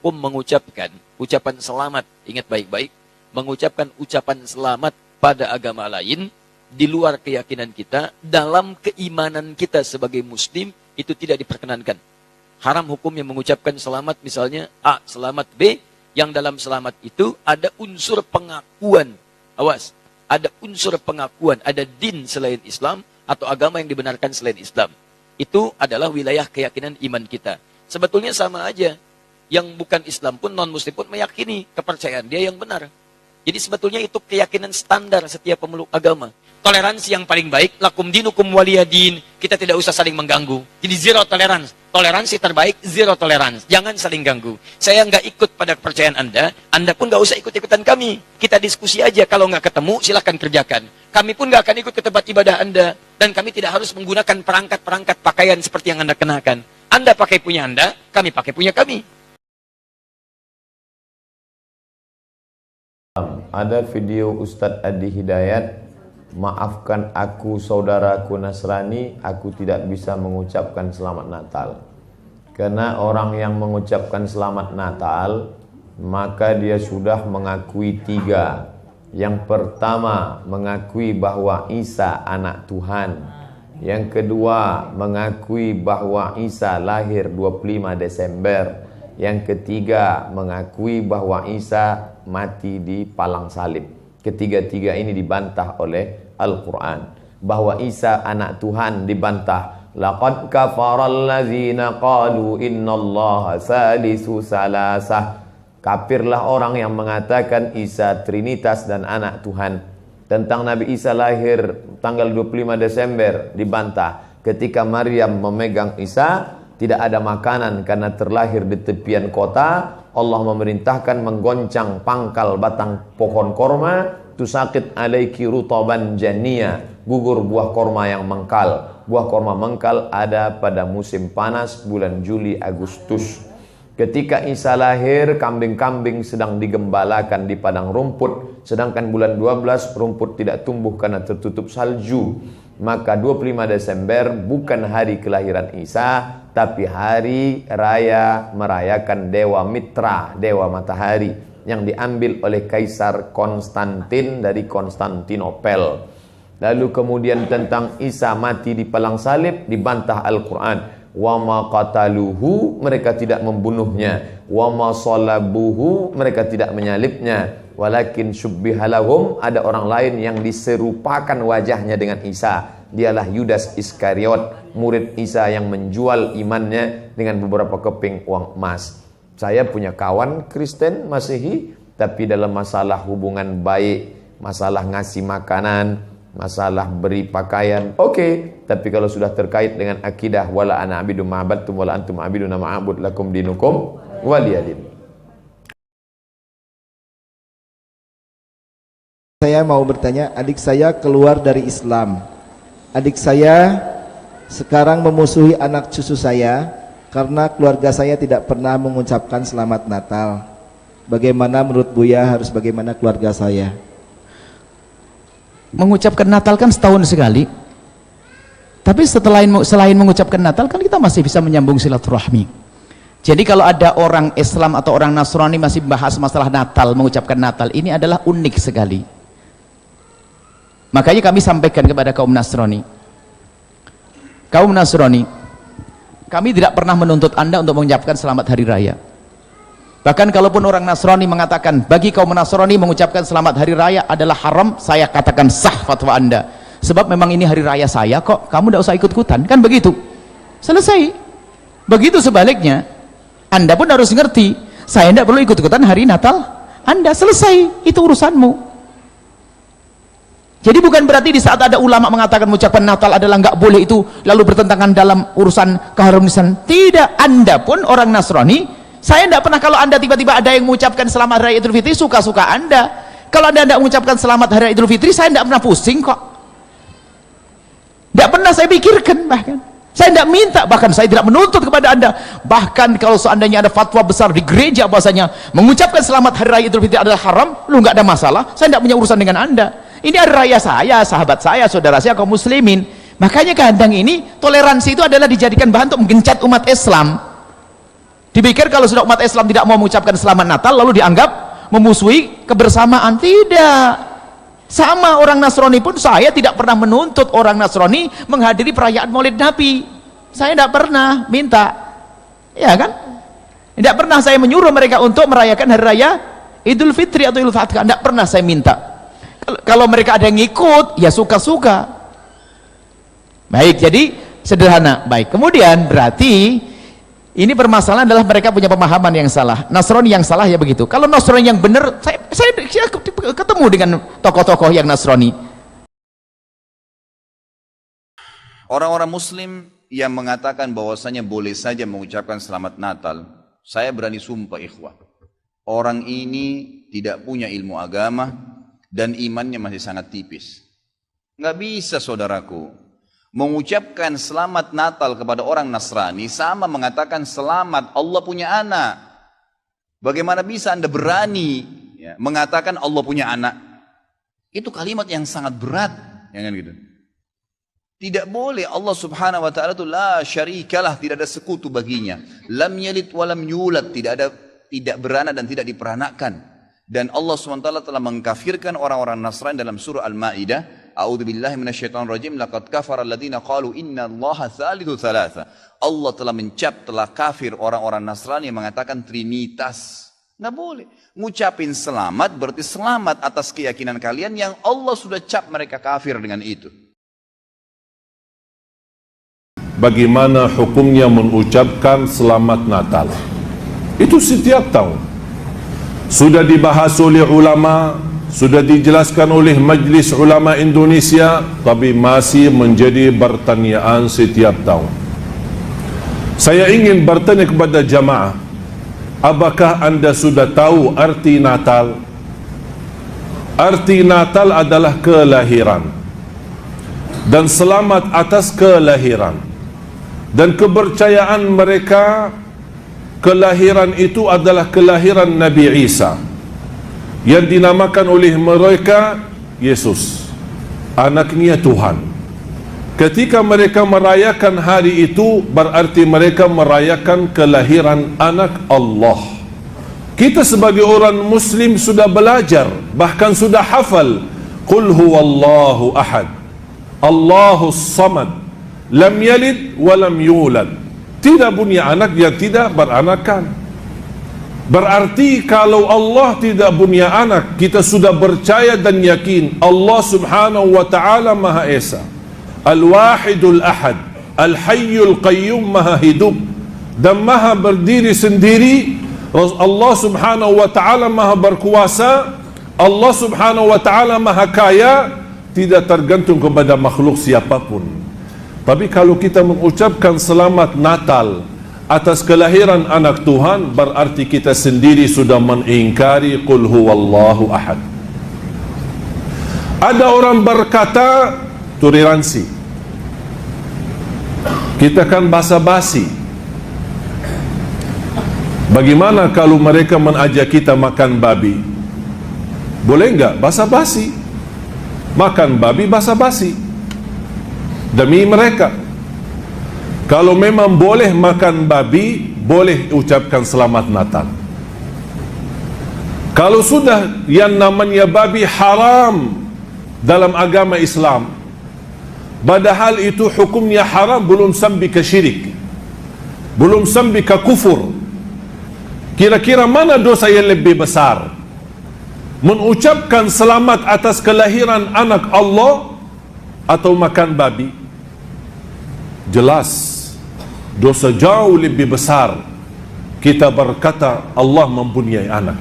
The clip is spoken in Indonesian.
hukum mengucapkan ucapan selamat, ingat baik-baik, mengucapkan ucapan selamat pada agama lain di luar keyakinan kita, dalam keimanan kita sebagai muslim, itu tidak diperkenankan. Haram hukumnya mengucapkan selamat, misalnya A, selamat B, yang dalam selamat itu ada unsur pengakuan. Awas, ada unsur pengakuan, ada din selain Islam, atau agama yang dibenarkan selain Islam. Itu adalah wilayah keyakinan iman kita. Sebetulnya sama aja. Yang bukan Islam pun, non-muslim pun meyakini kepercayaan dia yang benar. Jadi sebetulnya itu keyakinan standar setiap pemeluk agama. Toleransi yang paling baik, lakum dinukum waliyadin. Kita tidak usah saling mengganggu. Jadi zero tolerance. Toleransi terbaik, zero tolerance. Jangan saling ganggu. Saya nggak ikut pada kepercayaan Anda pun nggak usah ikut-ikutan kami. Kita diskusi aja. Kalau nggak ketemu, silahkan kerjakan. Kami pun nggak akan ikut ke tempat ibadah Anda. Dan kami tidak harus menggunakan perangkat-perangkat pakaian seperti yang Anda kenakan. Anda pakai punya Anda, kami pakai punya kami. Ada video Ustadz Adi Hidayat, maafkan aku saudaraku Nasrani, aku tidak bisa mengucapkan selamat Natal. Karena orang yang mengucapkan selamat Natal, maka dia sudah mengakui 3. Yang pertama, mengakui bahwa Isa anak Tuhan. Yang kedua, mengakui bahwa Isa lahir 25 Desember. Yang ketiga, mengakui bahwa Isa mati di palang salib. Ketiga-tiga ini dibantah oleh Al-Quran. Bahwa Isa anak Tuhan dibantah. Laqad kafaral ladzina qalu innallaha salisu salasah. Kafirlah orang yang mengatakan Isa Trinitas dan anak Tuhan. Tentang Nabi Isa lahir tanggal 25 Desember dibantah. Ketika Maryam memegang Isa, tidak ada makanan karena terlahir di tepian kota. Allah memerintahkan menggoncang pangkal batang pohon korma. Tusakit alaiki rutaban jania, gugur buah korma yang mengkal. Buah korma mengkal ada pada musim panas bulan Juli Agustus. Ketika Isa lahir, kambing-kambing sedang digembalakan di padang rumput. Sedangkan bulan 12 rumput tidak tumbuh karena tertutup salju. Maka 25 Desember bukan hari kelahiran Isa, tapi hari raya merayakan Dewa Mitra, Dewa Matahari, yang diambil oleh Kaisar Konstantin dari Konstantinopel. Lalu kemudian tentang Isa mati di palang salib dibantah Al-Quran. Wa ma qataluhu, mereka tidak membunuhnya. Wa ma salabuhu, mereka tidak menyalibnya. Walakin syubbihalahum, ada orang lain yang diserupakan wajahnya dengan Isa. Dialah Yudas Iskariot, murid Isa yang menjual imannya dengan beberapa keping uang emas. Saya punya kawan Kristen Masehi, tapi dalam masalah hubungan baik, masalah ngasih makanan, masalah beri pakaian, oke. Tapi kalau sudah terkait dengan akidah, wala ana abidu ma'abadtum wala antum abiduna ma'abud lakum dinukum waliyadin. Saya mau bertanya, adik saya keluar dari Islam. Adik saya sekarang memusuhi anak cucu saya karena keluarga saya tidak pernah mengucapkan selamat Natal. Bagaimana menurut Buya, harus bagaimana keluarga saya? Mengucapkan Natal kan setahun sekali. Tapi selain mengucapkan Natal kan kita masih bisa menyambung silaturahmi. Jadi kalau ada orang Islam atau orang Nasrani masih bahas masalah Natal, mengucapkan Natal, ini adalah unik sekali. Makanya kami sampaikan kepada kaum Nasrani, kami tidak pernah menuntut Anda untuk mengucapkan selamat hari raya. Bahkan kalaupun orang Nasrani mengatakan bagi kaum Nasrani mengucapkan selamat hari raya adalah haram, saya katakan sah fatwa Anda, sebab memang ini hari raya saya kok, kamu tidak usah ikut-ikutan, kan begitu, selesai. Begitu sebaliknya, Anda pun harus ngerti, saya tidak perlu ikut-ikutan hari Natal Anda, selesai, itu urusanmu. Jadi bukan berarti di saat ada ulama mengatakan mengucapkan Natal adalah nggak boleh, itu lalu bertentangan dalam urusan keharmonisan. Tidak, Anda pun orang Nasrani, saya tidak pernah, kalau Anda tiba-tiba ada yang mengucapkan selamat hari Idul Fitri, suka-suka Anda. Kalau Anda tidak mengucapkan selamat hari Idul Fitri, saya tidak pernah pusing kok. Tidak pernah saya pikirkan, bahkan saya tidak minta, bahkan saya tidak menuntut kepada Anda. Bahkan kalau seandainya ada fatwa besar di gereja bahasanya mengucapkan selamat hari raya Idul Fitri adalah haram, lu nggak ada masalah, saya tidak punya urusan dengan Anda. Ini hari raya saya, sahabat saya, saudara saya, kaum muslimin. Makanya kadang ini toleransi itu adalah dijadikan bahan untuk menggencat umat Islam. Dipikir kalau sudah umat Islam tidak mau mengucapkan selamat Natal lalu dianggap memusuhi kebersamaan. Tidak. Sama orang Nasrani pun saya tidak pernah menuntut orang Nasrani menghadiri perayaan Maulid Nabi. Saya tidak pernah minta. Ya kan? Tidak pernah saya menyuruh mereka untuk merayakan hari raya Idul Fitri atau Idul Adha. Tidak pernah saya minta. Kalau mereka ada yang ngikut, ya suka-suka. Baik, jadi sederhana. Baik, kemudian berarti ini permasalahan adalah mereka punya pemahaman yang salah. Nasrani yang salah ya begitu. Kalau Nasrani yang benar, saya ketemu dengan tokoh-tokoh yang Nasrani. Orang-orang Muslim yang mengatakan bahwasanya boleh saja mengucapkan selamat Natal, saya berani sumpah ikhwah, orang ini tidak punya ilmu agama dan imannya masih sangat tipis. Nggak bisa saudaraku mengucapkan selamat Natal kepada orang Nasrani sama mengatakan selamat Allah punya anak. Bagaimana bisa Anda berani mengatakan Allah punya anak? Itu kalimat yang sangat berat, ya kan gitu. Tidak boleh. Allah subhanahu wa ta'ala itu la syarikalah, tidak ada sekutu baginya. Lam yalid wa lam yulad, tidak beranak dan tidak diperanakan. Dan Allah subhanahu wa ta'ala telah mengkafirkan orang-orang Nasrani dalam surah Al-Ma'idah. A'udzubillahi minasyaitonirrajim, laqad kafara alladziina qalu innallaha tsalitsu tsalatsa. Allah telah kafir orang-orang Nasrani yang mengatakan trinitas. Nggak boleh. Ngucapin selamat berarti selamat atas keyakinan kalian yang Allah sudah cap mereka kafir dengan itu. Bagaimana hukumnya mengucapkan selamat Natal? Itu setiap tahun sudah dibahas oleh ulama, sudah dijelaskan oleh Majlis Ulama Indonesia, tapi masih menjadi pertanyaan setiap tahun. Saya ingin bertanya kepada jamaah, apakah anda sudah tahu arti Natal? Arti Natal adalah kelahiran dan selamat atas kelahiran. Dan kepercayaan mereka, kelahiran itu adalah kelahiran Nabi Isa yang dinamakan oleh mereka Yesus, anaknya Tuhan. Ketika mereka merayakan hari itu, berarti mereka merayakan kelahiran anak Allah. Kita sebagai orang Muslim sudah belajar, bahkan sudah hafal, Qul huwallahu ahad, Allahus samad, lam yalid wa lam yulad. Tidak punya anak, dia tidak beranakan. Berarti kalau Allah tidak punya anak, kita sudah percaya dan yakin Allah subhanahu wa ta'ala maha esa, al-wahidul ahad, al-hayyul qayyum, maha hidup dan maha berdiri sendiri. Allah subhanahu wa ta'ala maha berkuasa, Allah subhanahu wa ta'ala maha kaya, tidak tergantung kepada makhluk siapapun. Tapi kalau kita mengucapkan selamat Natal atas kelahiran anak Tuhan, berarti kita sendiri sudah mengingkari Qul huwallahu ahad. Ada orang berkata toleransi, kita kan basa-basi. Bagaimana kalau mereka mengajak kita makan babi? Boleh enggak basa-basi? Makan babi basa-basi demi mereka. Kalau memang boleh makan babi, boleh ucapkan selamat Natal. Kalau sudah yang namanya babi haram dalam agama Islam, padahal itu hukumnya haram, belum sampai ke syirik, belum sampai ke kufur, kira-kira mana dosa yang lebih besar? Mengucapkan selamat atas kelahiran anak Allah atau makan babi? Jelas dosa jauh lebih besar kita berkata Allah mempunyai anak.